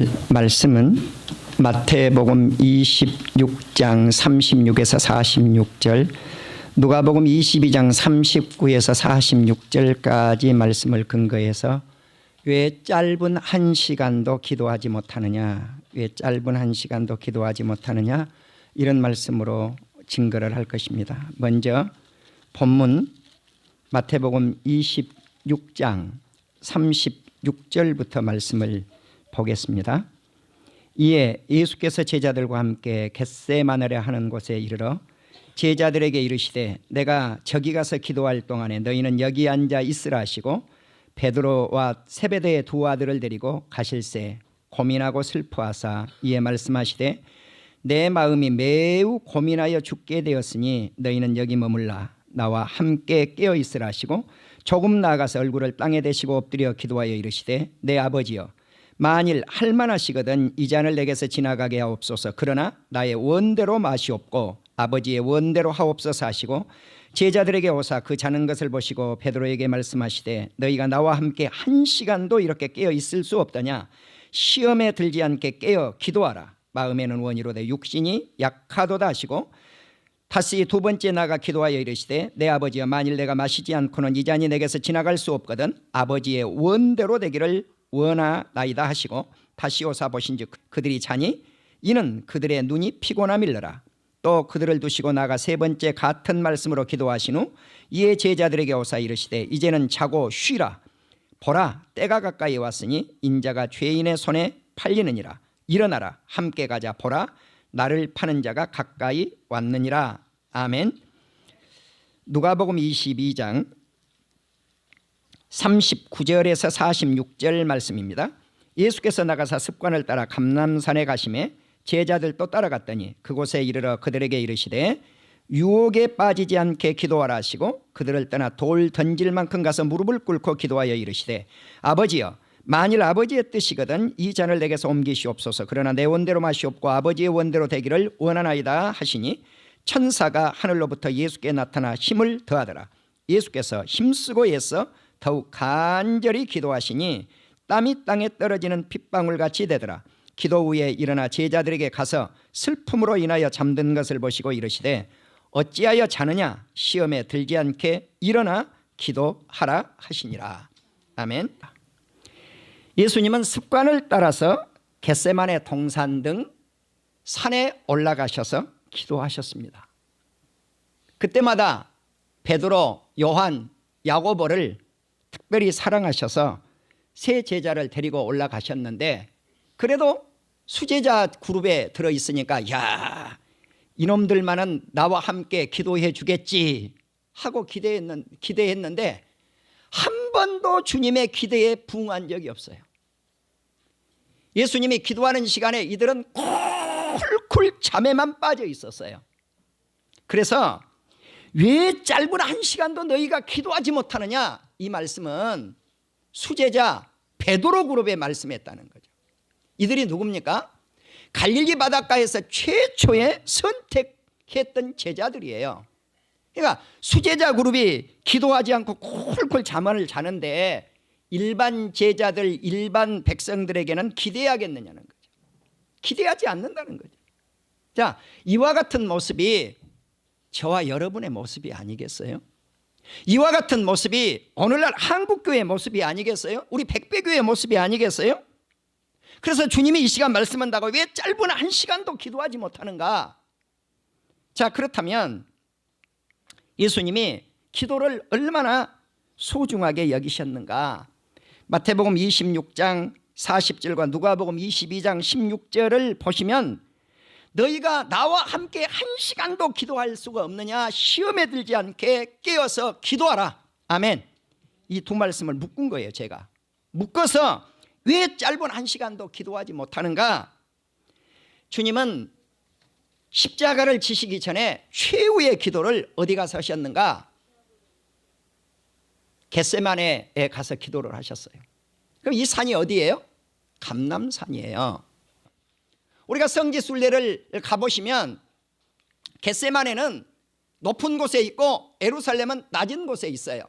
묵상할 말씀은 마태복음 26장 36에서 46절, 누가복음 22장 39에서 46절까지 말씀을 근거해서 왜 짧은 한 시간도 기도하지 못하느냐, 왜 짧은 한 시간도 기도하지 못하느냐, 이런 말씀으로 증거를 할 것입니다. 먼저 본문 마태복음 26장 36절부터 말씀을 보겠습니다. 이에 예수께서 제자들과 함께 겟세마네라 하는 곳에 이르러 제자들에게 이르시되 내가 저기 가서 기도할 동안에 너희는 여기 앉아 있으라 하시고 베드로와 세베대의 두 아들을 데리고 가실새 고민하고 슬퍼하사 이에 말씀하시되 내 마음이 매우 고민하여 죽게 되었으니 너희는 여기 머물라 나와 함께 깨어 있으라 하시고 조금 나아가서 얼굴을 땅에 대시고 엎드려 기도하여 이르시되 내 아버지여 만일 할만하시거든 이 잔을 내게서 지나가게 하옵소서. 그러나 나의 원대로 마시옵고 아버지의 원대로 하옵소서 하시고 제자들에게 오사 그 자는 것을 보시고 베드로에게 말씀하시되 너희가 나와 함께 한 시간도 이렇게 깨어 있을 수 없더냐. 시험에 들지 않게 깨어 기도하라. 마음에는 원이로되 육신이 약하도다 하시고 다시 두 번째 나가 기도하여 이르시되 내 아버지여 만일 내가 마시지 않고는 이 잔이 내게서 지나갈 수 없거든 아버지의 원대로 되기를 원하나이다 하시고 다시 오사 보신즉 그들이 자니 이는 그들의 눈이 피곤함일러라. 또 그들을 두시고 나가 세 번째 같은 말씀으로 기도하신 후 이에 제자들에게 오사 이르시되 이제는 자고 쉬라. 보라 때가 가까이 왔으니 인자가 죄인의 손에 팔리느니라. 일어나라 함께 가자. 보라 나를 파는 자가 가까이 왔느니라. 아멘. 누가복음 22장 39절에서 46절 말씀입니다. 예수께서 나가사 습관을 따라 감람산에 가심에 제자들도 따라갔더니 그곳에 이르러 그들에게 이르시되 유혹에 빠지지 않게 기도하라 하시고 그들을 떠나 돌 던질 만큼 가서 무릎을 꿇고 기도하여 이르시되 아버지여 만일 아버지의 뜻이거든 이 잔을 내게서 옮기시옵소서. 그러나 내 원대로 마시옵고 아버지의 원대로 되기를 원하나이다 하시니 천사가 하늘로부터 예수께 나타나 힘을 더하더라. 예수께서 힘쓰고 애써 더욱 간절히 기도하시니 땀이 땅에 떨어지는 핏방울같이 되더라. 기도 후에 일어나 제자들에게 가서 슬픔으로 인하여 잠든 것을 보시고 이르시되 어찌하여 자느냐. 시험에 들지 않게 일어나 기도하라 하시니라. 아멘. 예수님은 습관을 따라서 겟세마네 동산 등 산에 올라가셔서 기도하셨습니다. 그때마다 베드로, 요한, 야고보를 특별히 사랑하셔서 세 제자를 데리고 올라가셨는데 그래도 수제자 그룹에 들어있으니까 야 이놈들만은 나와 함께 기도해 주겠지 하고 기대했는데 한 번도 주님의 기대에 부응한 적이 없어요. 예수님이 기도하는 시간에 이들은 쿨쿨 잠에만 빠져 있었어요. 그래서 왜 짧은 한 시간도 너희가 기도하지 못하느냐. 이 말씀은 수제자 베드로 그룹에 말씀했다는 거죠. 이들이 누굽니까? 갈릴리 바닷가에서 최초에 선택했던 제자들이에요. 그러니까 수제자 그룹이 기도하지 않고 쿨쿨 잠을 자는데 일반 제자들, 일반 백성들에게는 기대하겠느냐는 거죠. 기대하지 않는다는 거죠. 자, 이와 같은 모습이 저와 여러분의 모습이 아니겠어요? 이와 같은 모습이 오늘날 한국교회의 모습이 아니겠어요? 우리 백배교회의 모습이 아니겠어요? 그래서 주님이 이 시간 말씀한다고 왜 짧은 한 시간도 기도하지 못하는가? 자, 그렇다면 예수님이 기도를 얼마나 소중하게 여기셨는가? 마태복음 26장 40절과 누가복음 22장 16절을 보시면 너희가 나와 함께 한 시간도 기도할 수가 없느냐. 시험에 들지 않게 깨어서 기도하라. 아멘. 이 두 말씀을 묶은 거예요. 제가 묶어서 왜 짧은 한 시간도 기도하지 못하는가. 주님은 십자가를 지시기 전에 최후의 기도를 어디 가서 하셨는가? 겟세마네에 가서 기도를 하셨어요. 그럼 이 산이 어디예요? 감람산이에요. 우리가 성지순례를 가보시면 겟세마네는 높은 곳에 있고 예루살렘은 낮은 곳에 있어요.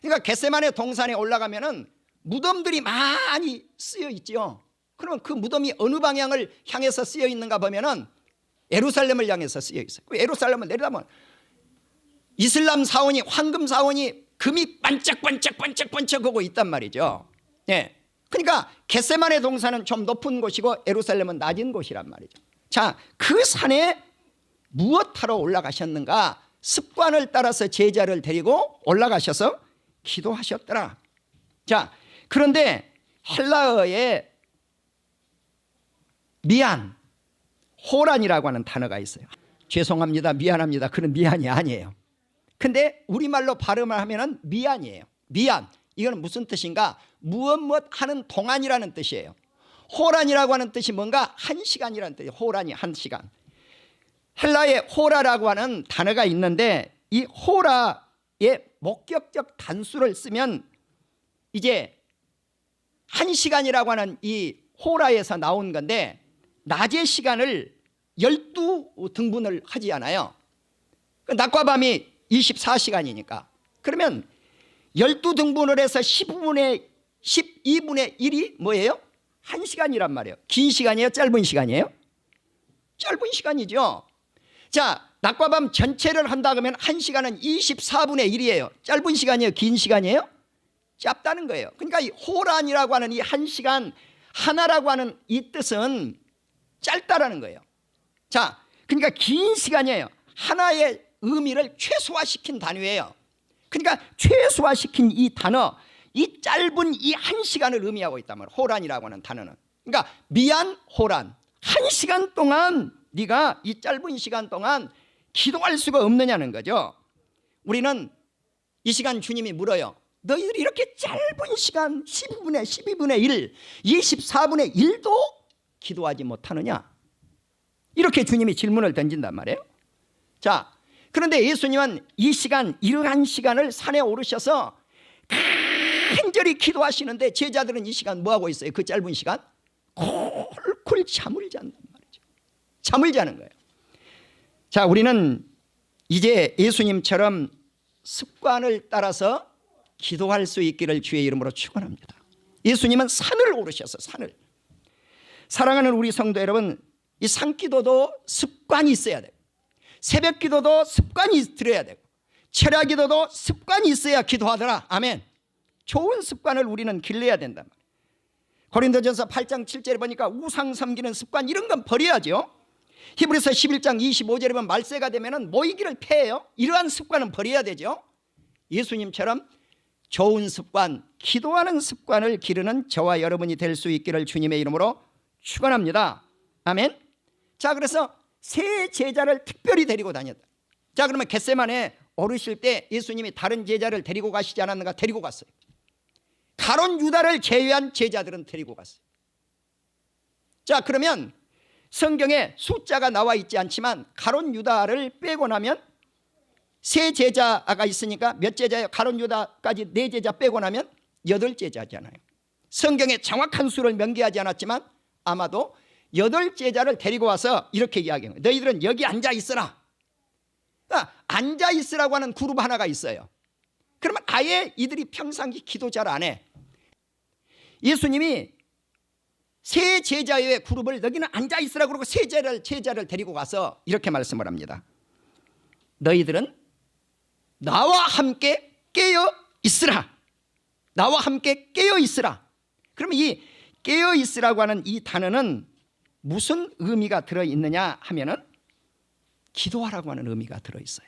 그러니까 겟세마네 동산에 올라가면은 무덤들이 많이 쓰여 있죠. 그러면 그 무덤이 어느 방향을 향해서 쓰여 있는가 보면은 예루살렘을 향해서 쓰여 있어요. 그 예루살렘을 내려다보면 이슬람 사원이, 황금 사원이 금이 반짝반짝반짝반짝하고 있단 말이죠. 예. 그러니까 겟세마네 동산은 좀 높은 곳이고 예루살렘은 낮은 곳이란 말이죠. 자, 그 산에 무엇하러 올라가셨는가? 습관을 따라서 제자를 데리고 올라가셔서 기도하셨더라. 자, 그런데 헬라어에 미안, 호란이라고 하는 단어가 있어요. 죄송합니다, 미안합니다, 그런 미안이 아니에요. 근데 우리말로 발음을 하면은 미안이에요. 미안, 이거는 무슨 뜻인가? 무엇 하는 동안이라는 뜻이에요. 호란이라고 하는 뜻이 뭔가? 한 시간이라는 뜻이에요. 호란이 한 시간. 헬라에 호라라고 하는 단어가 있는데 이 호라의 목격적 단수를 쓰면 이제 한 시간이라고 하는 이 호라에서 나온 건데 낮의 시간을 12등분을 하지 않아요. 낮과 밤이 24시간이니까 그러면 12등분을 해서 12분의 1이 뭐예요? 1시간이란 말이에요. 긴 시간이에요? 짧은 시간이에요? 짧은 시간이죠. 자, 낮과 밤 전체를 한다 그러면 1시간은 24분의 1이에요. 짧은 시간이에요? 긴 시간이에요? 짧다는 거예요. 그러니까 이 호란이라고 하는 이 1시간 하나라고 하는 이 뜻은 짧다라는 거예요. 자, 그러니까 긴 시간이에요. 하나의 의미를 최소화시킨 단위예요. 그러니까 최소화시킨 이 단어, 이 짧은 이 1시간을 의미하고 있단 말이에요. 호란이라고 하는 단어는. 그러니까 미안 호란, 1시간 동안 네가 이 짧은 시간 동안 기도할 수가 없느냐는 거죠. 우리는 이 시간 주님이 물어요. 너희들이 이렇게 짧은 시간 12분의 1, 24분의 1도 기도하지 못하느냐? 이렇게 주님이 질문을 던진단 말이에요. 자, 그런데 예수님은 이 시간, 이러한 시간을 산에 오르셔서 간절히 기도하시는데 제자들은 이 시간 뭐하고 있어요? 그 짧은 시간? 콜콜 잠을 잔단 말이죠. 잠을 자는 거예요. 자, 우리는 이제 예수님처럼 습관을 따라서 기도할 수 있기를 주의 이름으로 축원합니다. 예수님은 산을 오르셔서 산을. 사랑하는 우리 성도 여러분, 이 산기도도 습관이 있어야 돼요. 새벽 기도도 습관이 들어야 되고 철야 기도도 습관이 있어야 기도하더라. 아멘. 좋은 습관을 우리는 길러야 된단 말이에요. 고린도전서 8장 7절에 보니까 우상 섬기는 습관 이런 건 버려야죠. 히브리서 11장 25절에 보면 말세가 되면 모이기를 패해요. 이러한 습관은 버려야 되죠. 예수님처럼 좋은 습관, 기도하는 습관을 기르는 저와 여러분이 될 수 있기를 주님의 이름으로 축원합니다. 아멘. 자, 그래서 세 제자를 특별히 데리고 다녔다. 자, 그러면 겟세마네 오르실 때 예수님이 다른 제자를 데리고 가시지 않았는가? 데리고 갔어요. 가룟 유다를 제외한 제자들은 데리고 갔어요. 자, 그러면 성경에 숫자가 나와 있지 않지만 가룟 유다를 빼고 나면 세 제자가 있으니까 몇 제자예요? 가룟 유다까지 네 제자 빼고 나면 8제자잖아요. 성경에 정확한 수를 명기하지 않았지만 아마도 8제자를 데리고 와서 이렇게 이야기해요. 너희들은 여기 앉아 있어라. 그러니까 앉아 있으라고 하는 그룹 하나가 있어요. 그러면 아예 이들이 평상시 기도 잘 안 해. 예수님이 세 제자의 그룹을 너희는 앉아 있으라고 그러고 세 제자를 데리고 가서 이렇게 말씀을 합니다. 너희들은 나와 함께 깨어 있으라. 나와 함께 깨어 있으라. 그러면 이 깨어 있으라고 하는 이 단어는 무슨 의미가 들어있느냐 하면은 기도하라고 하는 의미가 들어있어요.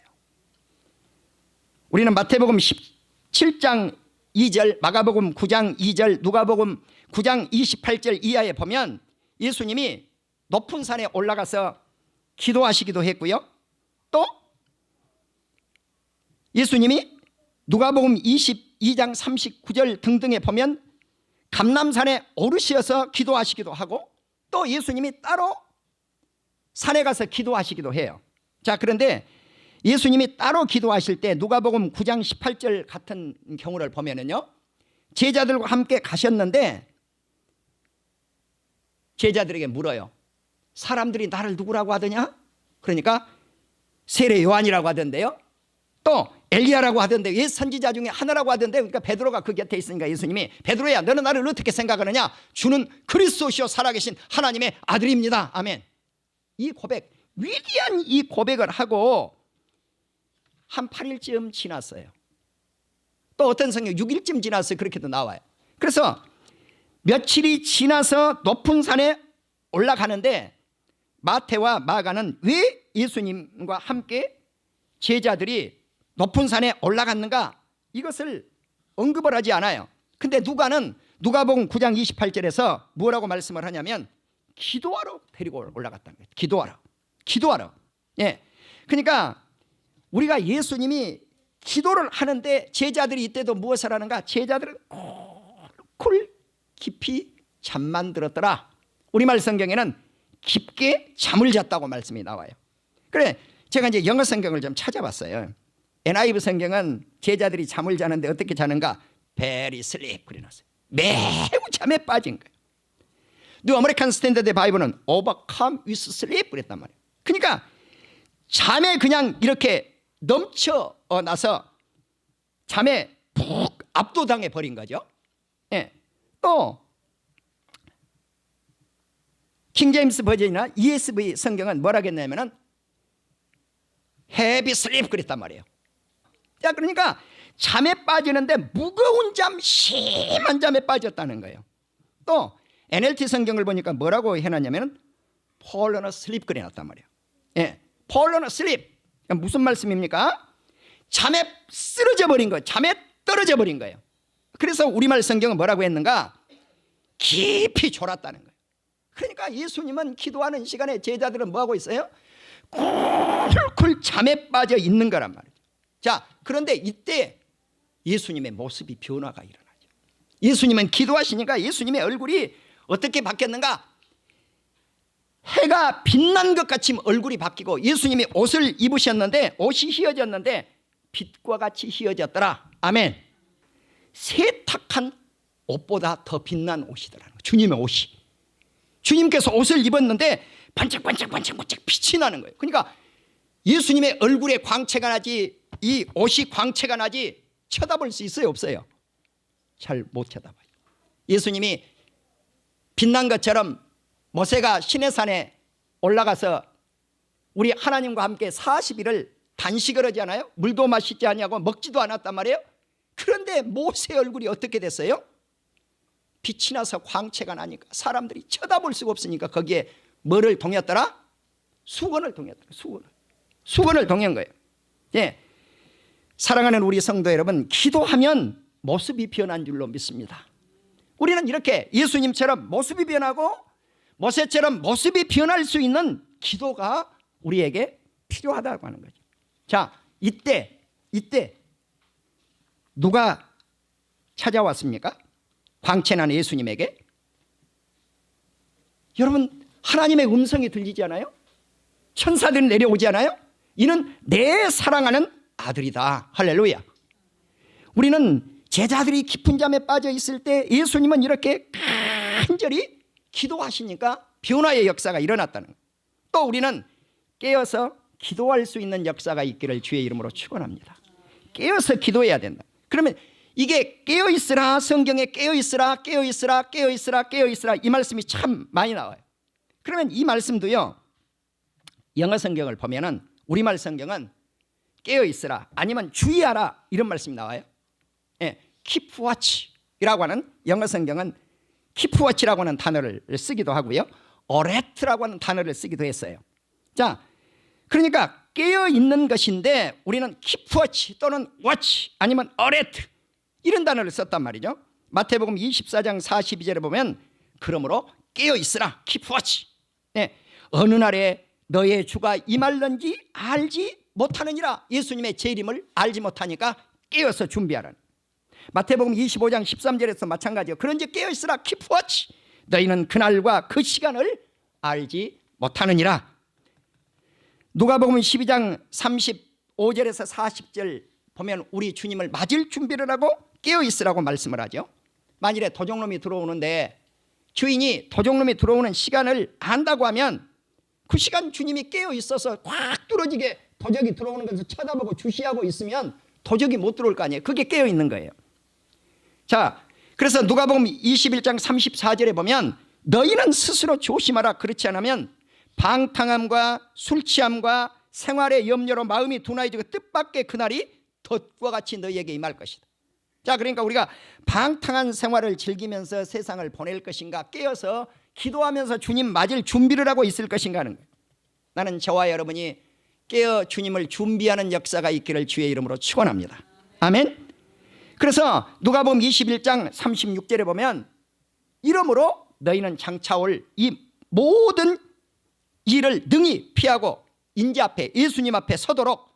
우리는 마태복음 17장 2절, 마가복음 9장 2절, 누가복음 9장 28절 이하에 보면 예수님이 높은 산에 올라가서 기도하시기도 했고요. 또 예수님이 누가복음 22장 39절 등등에 보면 감람산에 오르셔서 기도하시기도 하고 또 예수님이 따로 산에 가서 기도하시기도 해요. 자, 그런데 예수님이 따로 기도하실 때 누가복음 9장 18절 같은 경우를 보면은요, 제자들과 함께 가셨는데 제자들에게 물어요. 사람들이 나를 누구라고 하더냐? 그러니까 세례 요한이라고 하던데요. 또 엘리야라고 하던데 왜 선지자 중에 하나라고 하던데, 그러니까 베드로가 그 곁에 있으니까 예수님이 베드로야 너는 나를 어떻게 생각하느냐, 주는 그리스도시요 살아계신 하나님의 아들입니다. 아멘. 이 고백, 위대한 이 고백을 하고 한 8일쯤 지났어요. 또 어떤 성경 6일쯤 지났어요. 그렇게도 나와요. 그래서 며칠이 지나서 높은 산에 올라가는데 마태와 마가는 왜 예수님과 함께 제자들이 높은 산에 올라갔는가, 이것을 언급을 하지 않아요. 근데 누가복음 9장 28절에서 뭐라고 말씀을 하냐면 기도하러 데리고 올라갔다는 거예요. 기도하러. 예. 그러니까 우리가 예수님이 기도를 하는데 제자들이 이때도 무엇을 하는가? 제자들은 꿀 깊이 잠만 들었더라. 우리말 성경에는 깊게 잠을 잤다고 말씀이 나와요. 그래, 제가 이제 영어 성경을 좀 찾아봤어요. NIV 성경은 제자들이 잠을 자는데 어떻게 자는가? Very sleep 그래놨어요. 매우 잠에 빠진 거예요. 뉴 아메리칸 스탠더드 바이블은 overcome with sleep 그랬단 말이에요. 그러니까 잠에 그냥 이렇게 넘쳐나서 잠에 푹 압도당해 버린 거죠. 예. 또 킹제임스 버전이나 ESV 성경은 뭐라 했냐면은 heavy sleep 그랬단 말이에요. 자, 그러니까 잠에 빠지는데 무거운 잠, 심한 잠에 빠졌다는 거예요. 또 NLT 성경을 보니까 뭐라고 해놨냐면 fallen asleep 그래놨단 말이에요. 예, fallen asleep. 무슨 말씀입니까? 잠에 쓰러져 버린 거예요. 잠에 떨어져 버린 거예요. 그래서 우리말 성경은 뭐라고 했는가? 깊이 졸았다는 거예요. 그러니까 예수님은 기도하는 시간에 제자들은 뭐하고 있어요? 쿨쿨 잠에 빠져 있는 거란 말이죠. 자, 그런데 이때 예수님의 모습이 변화가 일어나죠. 예수님은 기도하시니까 예수님의 얼굴이 어떻게 바뀌었는가? 해가 빛난 것 같이 얼굴이 바뀌고, 예수님이 옷을 입으셨는데 옷이 휘어졌는데 빛과 같이 휘어졌더라. 아멘. 세탁한 옷보다 더 빛난 옷이더라는 거예요. 주님의 옷이. 주님께서 옷을 입었는데 반짝반짝반짝반짝 빛이 나는 거예요. 그러니까 예수님의 얼굴에 광채가 나지, 이 옷이 광채가 나지 쳐다볼 수 있어요, 없어요? 잘 못 쳐다봐요. 예수님이 빛난 것처럼 모세가 시내산에 올라가서 우리 하나님과 함께 40일을 단식을 하지 않아요? 물도 마시지 않냐고 먹지도 않았단 말이에요. 그런데 모세 얼굴이 어떻게 됐어요? 빛이 나서 광채가 나니까 사람들이 쳐다볼 수가 없으니까 거기에 뭐를 동였더라? 수건을 동였더라. 수건을 동연 거예요. 예. 사랑하는 우리 성도 여러분, 기도하면 모습이 변한 줄로 믿습니다. 우리는 이렇게 예수님처럼 모습이 변하고 모세처럼 모습이 변할 수 있는 기도가 우리에게 필요하다고 하는 거죠. 자, 이때 누가 찾아왔습니까? 광채난 예수님에게. 여러분, 하나님의 음성이 들리지 않아요? 천사들이 내려오지 않아요? 이는 내 사랑하는 아들이다. 할렐루야. 우리는 제자들이 깊은 잠에 빠져 있을 때 예수님은 이렇게 간절히 기도하시니까 변화의 역사가 일어났다는 거예요. 또 우리는 깨어서 기도할 수 있는 역사가 있기를 주의 이름으로 축원합니다. 깨어서 기도해야 된다. 그러면 이게 깨어있으라, 성경에 깨어있으라 이 말씀이 참 많이 나와요. 그러면 이 말씀도요, 영어 성경을 보면은 우리말 성경은 깨어있으라 아니면 주의하라 이런 말씀이 나와요. 예, keep watch이라고 하는 영어 성경은 keep watch라고 하는 단어를 쓰기도 하고요, alert라고 하는 단어를 쓰기도 했어요. 자, 그러니까 깨어있는 것인데 우리는 keep watch 또는 watch 아니면 alert 이런 단어를 썼단 말이죠. 마태복음 24장 42절에 보면 그러므로 깨어있으라 keep watch. 예, 어느 날에 너의 주가 임할는지 알지 못하느니라. 예수님의 재림을 알지 못하니까 깨어서 준비하라는. 마태복음 25장 13절에서 마찬가지요. 그런즉 깨어있으라 keep watch. 너희는 그날과 그 시간을 알지 못하느니라. 누가복음 12장 35절에서 40절 보면 우리 주님을 맞을 준비를 하고 깨어있으라고 말씀을 하죠. 만일에 도적놈이 들어오는데 주인이 도적놈이 들어오는 시간을 안다고 하면 그 시간 주님이 깨어있어서 확 뚫어지게 도적이 들어오는 것을 쳐다보고 주시하고 있으면 도적이 못 들어올 거 아니에요. 그게 깨어 있는 거예요. 자, 그래서 누가복음 21장 34절에 보면 너희는 스스로 조심하라. 그렇지 않으면 방탕함과 술 취함과 생활의 염려로 마음이 둔화해지고 뜻밖의 그날이 덫과 같이 너희에게 임할 것이다. 자, 그러니까 우리가 방탕한 생활을 즐기면서 세상을 보낼 것인가, 깨어서 기도하면서 주님 맞을 준비를 하고 있을 것인가 하는 거예요. 나는 저와 여러분이 깨어 주님을 준비하는 역사가 있기를 주의 이름으로 축원합니다. 아멘. 그래서 누가복음 21장 36절에 보면 이러므로 너희는 장차올 이 모든 일을 능히 피하고 인자 앞에 예수님 앞에 서도록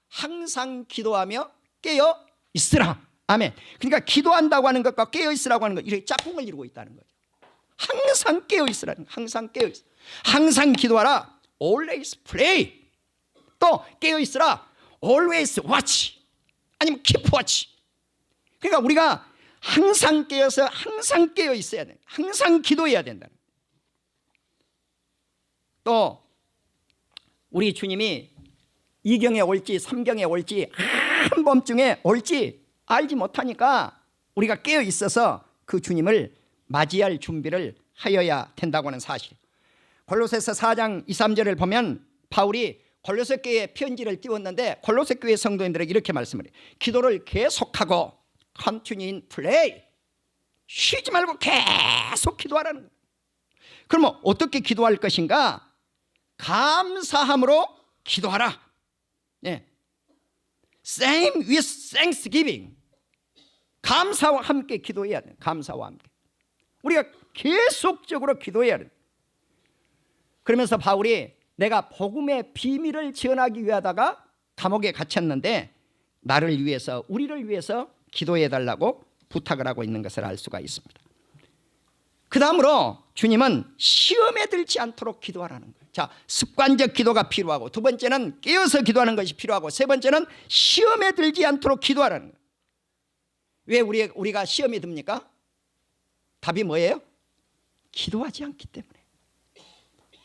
항상 기도하며 깨어 있으라. 아멘. 그러니까 기도한다고 하는 것과 깨어 있으라고 하는 것, 이렇게 짝꿍을 이루고 있다는 거죠. 항상 깨어 있으라는 거예요. 항상 깨어 있어. 항상 기도하라. Always pray. 또 깨어 있으라. Always watch. 아니면 keep watch. 그러니까 우리가 항상 깨어서 항상 깨어 있어야 돼. 항상 기도해야 된다는 거예요. 또 우리 주님이 2경에 올지 3경에 올지 한밤중에 올지 알지 못하니까 우리가 깨어 있어서 그 주님을 맞이할 준비를 하여야 된다고 하는 사실. 골로새서 4장 2, 3절을 보면 바울이 골로새 교회에 편지를 띄웠는데 골로새 교회 성도인들에게 이렇게 말씀을 해요. 기도를 계속하고 continue in prayer. 쉬지 말고 계속 기도하라는 거예요. 그러면 어떻게 기도할 것인가? 감사함으로 기도하라. 네. Same with thanksgiving. 감사와 함께 기도해야 돼. 감사와 함께. 우리가 계속적으로 기도해야 돼. 그러면서 바울이 내가 복음의 비밀을 전하기 위하다가 감옥에 갇혔는데 나를 위해서, 우리를 위해서 기도해 달라고 부탁을 하고 있는 것을 알 수가 있습니다. 그 다음으로 주님은 시험에 들지 않도록 기도하라는 거예요. 자, 습관적 기도가 필요하고, 두 번째는 깨어서 기도하는 것이 필요하고, 세 번째는 시험에 들지 않도록 기도하라는 거예요. 왜 우리가 시험에 듭니까? 답이 뭐예요? 기도하지 않기 때문에.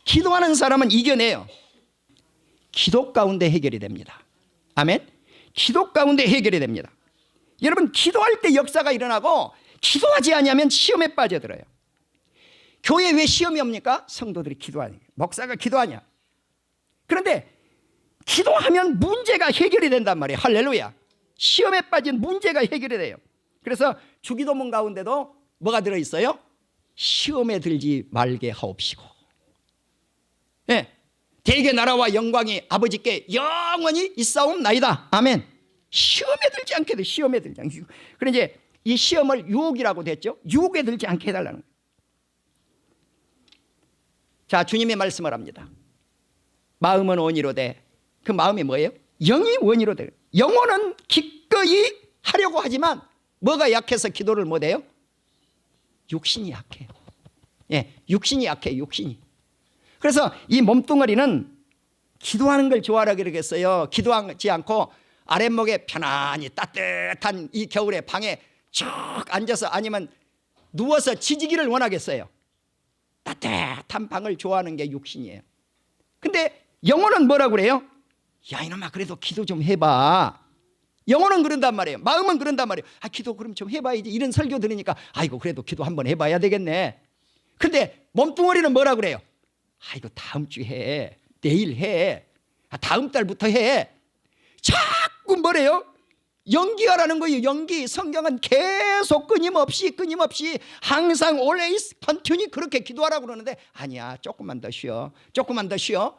기도하는 사람은 이겨내요. 기도 가운데 해결이 됩니다. 아멘. 기도 가운데 해결이 됩니다. 여러분, 기도할 때 역사가 일어나고 기도하지 않으면 시험에 빠져들어요. 교회에 왜 시험이 옵니까? 성도들이 기도하니, 목사가 기도하냐. 그런데 기도하면 문제가 해결이 된단 말이에요. 할렐루야. 시험에 빠진 문제가 해결이 돼요. 그래서 주기도문 가운데도 뭐가 들어있어요? 시험에 들지 말게 하옵시고. 네. 대개 나라와 영광이 아버지께 영원히 있사옵나이다. 아멘. 시험에 들지 않게 돼. 시험에 들지 않게. 그래 이제 이 시험을 유혹이라고 됐죠. 유혹에 들지 않게 해달라는 거예요. 자, 주님이 말씀을 합니다. 마음은 원이로 돼. 그 마음이 뭐예요? 영이 원이로 돼. 영혼은 기꺼이 하려고 하지만 뭐가 약해서 기도를 못해요? 육신이 약해요. 예, 육신이 약해요. 육신이. 그래서 이 몸뚱아리는 기도하는 걸 좋아하라 그러겠어요. 기도하지 않고 아랫목에 편안히 따뜻한 이 겨울에 방에 쭉 앉아서 아니면 누워서 지지기를 원하겠어요. 따뜻한 방을 좋아하는 게 육신이에요. 근데 영혼은 뭐라고 그래요? 야, 이놈아, 그래도 기도 좀 해봐. 영혼은 그런단 말이에요. 마음은 그런단 말이에요. 아, 기도 그럼 좀 해봐야지. 이런 설교 들으니까 아이고, 그래도 기도 한번 해봐야 되겠네. 근데 몸뚱아리는 뭐라고 그래요? 아이고, 다음 주 해. 내일 해. 다음 달부터 해. 자꾸 뭐래요? 연기하라는 거예요. 연기. 성경은 계속 끊임없이 항상 always continue 그렇게 기도하라고 그러는데 아니야, 조금만 더 쉬어. 조금만 더 쉬어.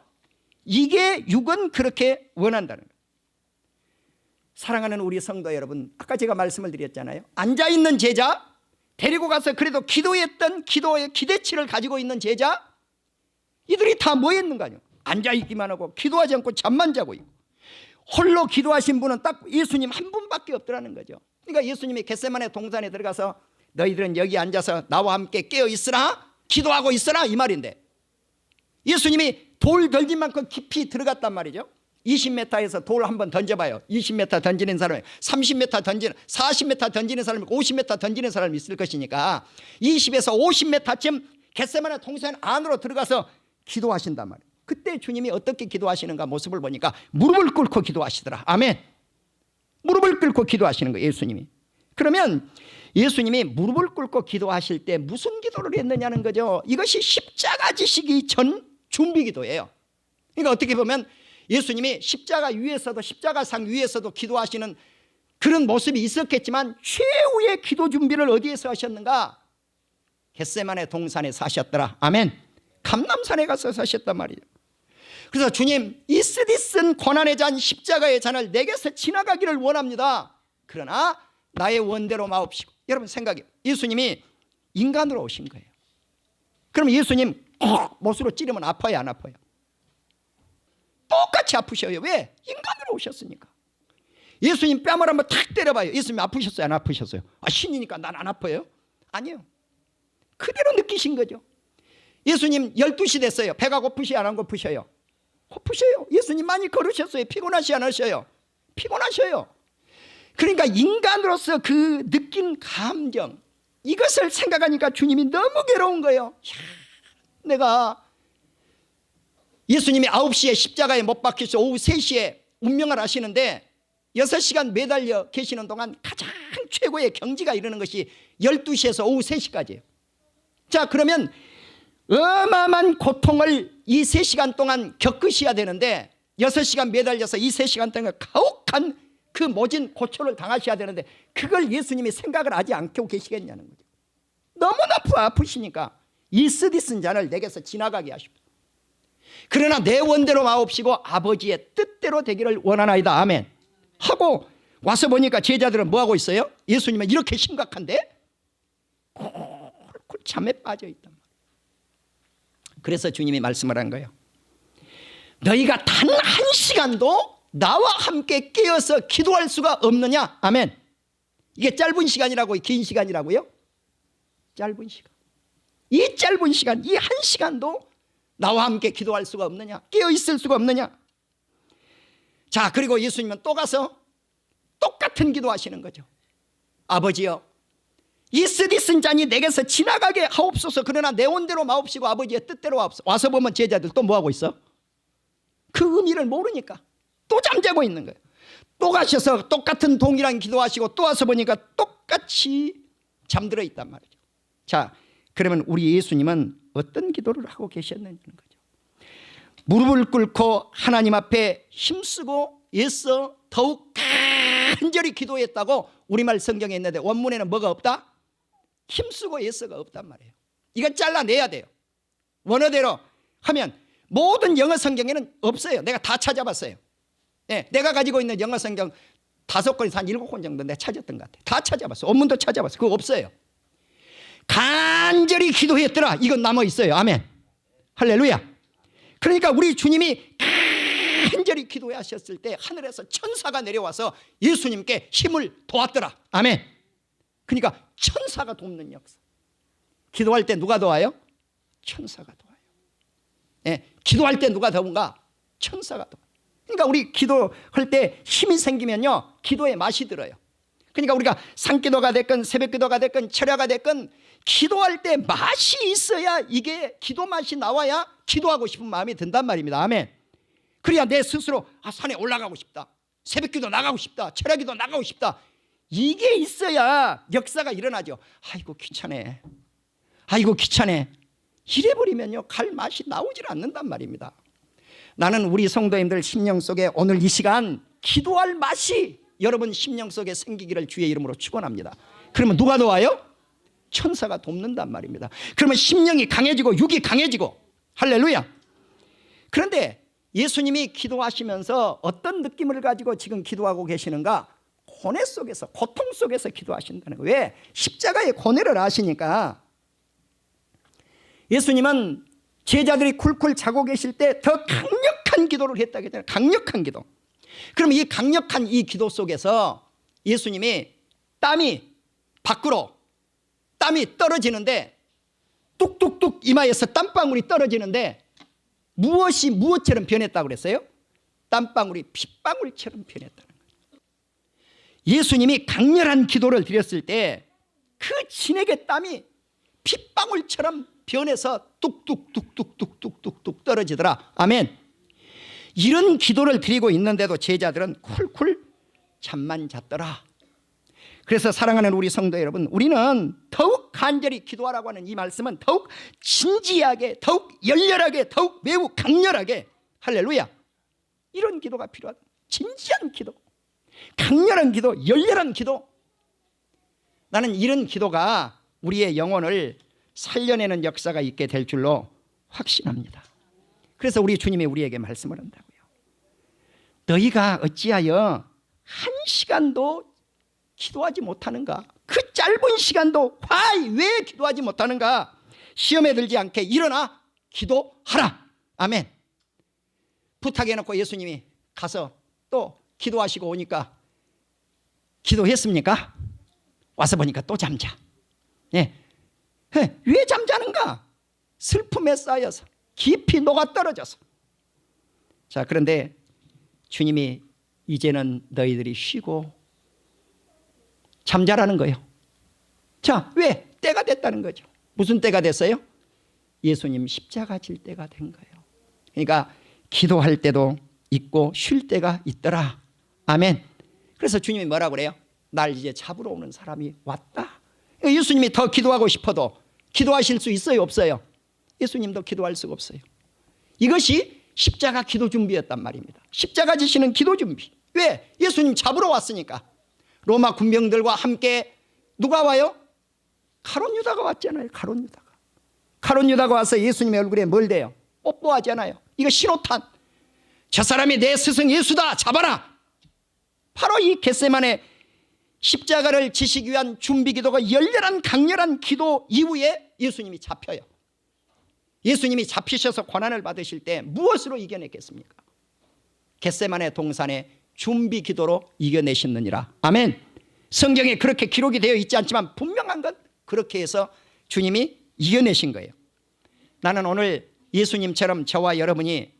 이게 육은 그렇게 원한다는 거예요. 사랑하는 우리 성도 여러분, 아까 제가 말씀을 드렸잖아요. 앉아있는 제자, 데리고 가서 그래도 기도했던 기도의 기대치를 가지고 있는 제자, 이들이 다 뭐 했는가 아니요? 앉아있기만 하고 기도하지 않고 잠만 자고 있고, 홀로 기도하신 분은 딱 예수님 한 분밖에 없더라는 거죠. 그러니까 예수님이 겟세마네 동산에 들어가서 너희들은 여기 앉아서 나와 함께 깨어 있으라, 기도하고 있으라, 이 말인데 예수님이 돌 던진 만큼 깊이 들어갔단 말이죠. 20m에서 돌 한번 던져봐요. 20m 던지는 사람이 30m 던지는, 40m 던지는 사람이 50m 던지는 사람이 있을 것이니까 20에서 50m쯤 겟세마네 동산 안으로 들어가서 기도하신단 말이에요. 그때 주님이 어떻게 기도하시는가 모습을 보니까 무릎을 꿇고 기도하시더라. 아멘. 무릎을 꿇고 기도하시는 거예요, 예수님이. 그러면 예수님이 무릎을 꿇고 기도하실 때 무슨 기도를 했느냐는 거죠. 이것이 십자가 지시기 전 준비 기도예요. 그러니까 어떻게 보면 예수님이 십자가 위에서도, 십자가상 위에서도 기도하시는 그런 모습이 있었겠지만 최후의 기도 준비를 어디에서 하셨는가? 겟세마네 동산에서 하셨더라. 아멘. 감람산에 가서 하셨단 말이에요. 그래서 주님, 이 쓰디쓴 고난의 잔, 십자가의 잔을 내게서 지나가기를 원합니다. 그러나 나의 원대로 마옵시고. 여러분 생각해요. 예수님이 인간으로 오신 거예요. 그럼 예수님 못으로 찌르면 아파요, 안 아파요? 똑같이 아프셔요. 왜? 인간으로 오셨으니까. 예수님 뺨을 한번 탁 때려봐요. 예수님 아프셨어요, 안 아프셨어요? 신이니까 난 안 아파요? 아니요. 그대로 느끼신 거죠. 예수님 12시 됐어요. 배가 고프시요, 안 고프셔요? 고프셔요. 예수님 많이 걸으셨어요. 피곤하시 안 하셔요? 피곤하셔요. 그러니까 인간으로서 그 느낀 감정, 이것을 생각하니까 주님이 너무 괴로운 거예요. 내가 예수님이 9시에 십자가에 못 박히셔서 오후 3시에 운명을 하시는데 6시간 매달려 계시는 동안 가장 최고의 경지가 이르는 것이 12시에서 오후 3시까지예요. 자, 그러면 어마어마한 고통을 이 3시간 동안 겪으셔야 되는데 6시간 매달려서 이 3시간 동안 가혹한 그 모진 고초를 당하셔야 되는데 그걸 예수님이 생각을 하지 않고 계시겠냐는 거죠. 너무나 아프시니까 이 쓰디쓴 잔을 내게서 지나가게 하십니다. 그러나 내 원대로 마옵시고 아버지의 뜻대로 되기를 원하나이다. 아멘. 하고 와서 보니까 제자들은 뭐하고 있어요? 예수님은 이렇게 심각한데 콜콜 잠에 빠져 있단 말이에요. 그래서 주님이 말씀을 한 거예요. 너희가 단 한 시간도 나와 함께 깨어서 기도할 수가 없느냐? 아멘. 이게 짧은 시간이라고요? 긴 시간이라고요? 짧은 시간. 이 짧은 시간, 이 한 시간도 나와 함께 기도할 수가 없느냐? 깨어 있을 수가 없느냐? 자, 그리고 예수님은 또 가서 똑같은 기도하시는 거죠. 아버지여, 이 쓰디쓴 잔이 내게서 지나가게 하옵소서. 그러나 내 원대로 마옵시고 아버지의 뜻대로 하옵소서. 와서 보면 제자들 또 뭐하고 있어? 그 의미를 모르니까 또 잠자고 있는 거예요. 또 가셔서 똑같은 동일한 기도하시고 또 와서 보니까 똑같이 잠들어 있단 말이죠. 자, 그러면 우리 예수님은 어떤 기도를 하고 계셨느냐는 거죠. 무릎을 꿇고 하나님 앞에 힘쓰고 애써 더욱 간절히 기도했다고 우리말 성경에 있는데 원문에는 뭐가 없다? 힘쓰고 애써가 없단 말이에요. 이건 잘라내야 돼요. 원어대로 하면 모든 영어 성경에는 없어요. 내가 다 찾아봤어요. 네, 내가 가지고 있는 영어 성경 5권에서 한 7권 정도 내가 찾았던 것 같아요. 다 찾아봤어요. 원문도 찾아봤어요. 그거 없어요. 간절히 기도했더라, 이건 남아 있어요. 아멘. 할렐루야. 그러니까 우리 주님이 간절히 기도하셨을 때 하늘에서 천사가 내려와서 예수님께 힘을 도왔더라. 아멘. 그러니까 천사가 돕는 역사. 기도할 때 누가 도와요? 천사가 도와요. 네, 기도할 때 누가 도운가? 천사가 도와요. 그러니까 우리 기도할 때 힘이 생기면요, 기도의 맛이 들어요. 그러니까 우리가 산기도가 됐건 새벽기도가 됐건 철야가 됐건 기도할 때 맛이 있어야, 이게 기도 맛이 나와야 기도하고 싶은 마음이 든단 말입니다. 아멘. 그래야 내 스스로 산에 올라가고 싶다, 새벽기도 나가고 싶다, 철야기도 나가고 싶다, 이게 있어야 역사가 일어나죠. 아이고 귀찮네, 아이고 귀찮네, 이래버리면요 갈 맛이 나오질 않는단 말입니다. 나는 우리 성도님들 심령 속에 오늘 이 시간 기도할 맛이 여러분 심령 속에 생기기를 주의 이름으로 축원합니다. 그러면 누가 도와요? 천사가 돕는단 말입니다. 그러면 심령이 강해지고 육이 강해지고. 할렐루야. 그런데 예수님이 기도하시면서 어떤 느낌을 가지고 지금 기도하고 계시는가? 고뇌 속에서, 고통 속에서 기도하신다는 거예요. 왜? 십자가의 고뇌를 아시니까. 예수님은 제자들이 쿨쿨 자고 계실 때 더 강력한 기도를 했다고 했잖아요. 강력한 기도. 그럼 이 강력한 이 기도 속에서 예수님이 땀이 밖으로, 땀이 떨어지는데, 뚝뚝뚝 이마에서 땀방울이 떨어지는데 무엇이 무엇처럼 변했다고 그랬어요? 땀방울이 핏방울처럼 변했다는 거예요. 예수님이 강렬한 기도를 드렸을 때 그 진액의 땀이 핏방울처럼 변해서 뚝뚝뚝뚝뚝뚝뚝 떨어지더라. 아멘. 이런 기도를 드리고 있는데도 제자들은 쿨쿨 잠만 잤더라. 그래서 사랑하는 우리 성도 여러분, 우리는 더욱 간절히 기도하라고 하는 이 말씀은 더욱 진지하게, 더욱 열렬하게, 더욱 매우 강렬하게, 할렐루야, 이런 기도가 필요하다. 진지한 기도, 강렬한 기도, 열렬한 기도. 나는 이런 기도가 우리의 영혼을 살려내는 역사가 있게 될 줄로 확신합니다. 그래서 우리 주님이 우리에게 말씀을 한다고요. 너희가 어찌하여 한 시간도 기도하지 못하는가? 그 짧은 시간도 왜 기도하지 못하는가? 시험에 들지 않게 일어나 기도하라. 아멘. 부탁해놓고 예수님이 가서 또 기도하시고 오니까 기도했습니까? 와서 보니까 또 잠자. 예. 왜 잠자는가? 슬픔에 쌓여서, 깊이 녹아떨어져서. 자, 그런데 주님이 이제는 너희들이 쉬고 잠자라는 거예요. 자, 왜? 때가 됐다는 거죠. 무슨 때가 됐어요? 예수님 십자가 질 때가 된 거예요. 그러니까 기도할 때도 있고 쉴 때가 있더라. 아멘. 그래서 주님이 뭐라고 그래요? 날 이제 잡으러 오는 사람이 왔다. 예수님이 더 기도하고 싶어도 기도하실 수 있어요, 없어요? 예수님도 기도할 수가 없어요. 이것이 십자가 기도 준비였단 말입니다. 십자가 지시는 기도 준비. 왜? 예수님 잡으러 왔으니까. 로마 군병들과 함께 누가 와요? 가룟 유다가 왔잖아요. 가룟 유다가 와서 예수님의 얼굴에 뭘 대요? 뽀뽀하잖아요. 이거 신호탄. 저 사람이 내 스승 예수다, 잡아라. 바로 이 겟세마네 십자가를 지시기 위한 준비 기도가 열렬한 강렬한 기도 이후에 예수님이 잡혀요. 예수님이 잡히셔서 고난을 받으실 때 무엇으로 이겨냈겠습니까? 겟세마네 동산의 준비 기도로 이겨내셨느니라. 아멘. 성경에 그렇게 기록이 되어 있지 않지만 분명한 건 그렇게 해서 주님이 이겨내신 거예요. 나는 오늘 예수님처럼 저와 여러분이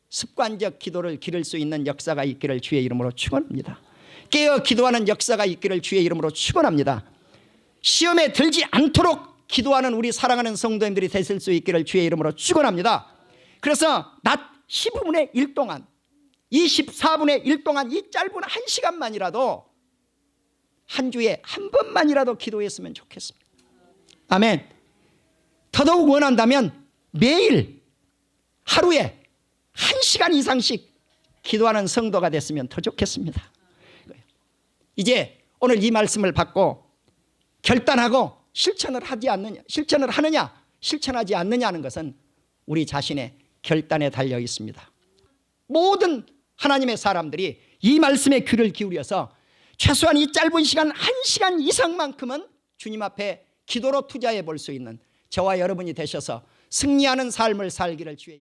습관적 기도를 기를 수 있는 역사가 있기를 주의 이름으로 축원합니다. 깨어 기도하는 역사가 있기를 주의 이름으로 축원합니다. 시험에 들지 않도록 기도하는 우리 사랑하는 성도님들이 되실 수 있기를 주의 이름으로 축원합니다. 그래서 낮 15분의 1 동안 24분의 1 동안 이 짧은 1시간만이라도 한 주에 한 번만이라도 기도했으면 좋겠습니다. 아멘. 더더욱 원한다면 매일 하루에 1시간 이상씩 기도하는 성도가 됐으면 더 좋겠습니다. 이제 오늘 이 말씀을 받고 결단하고 실천을 하느냐 실천하지 않느냐는 것은 우리 자신의 결단에 달려 있습니다. 모든 하나님의 사람들이 이 말씀에 귀를 기울여서 최소한 이 짧은 시간 1시간 이상만큼은 주님 앞에 기도로 투자해 볼 수 있는 저와 여러분이 되셔서 승리하는 삶을 살기를 주의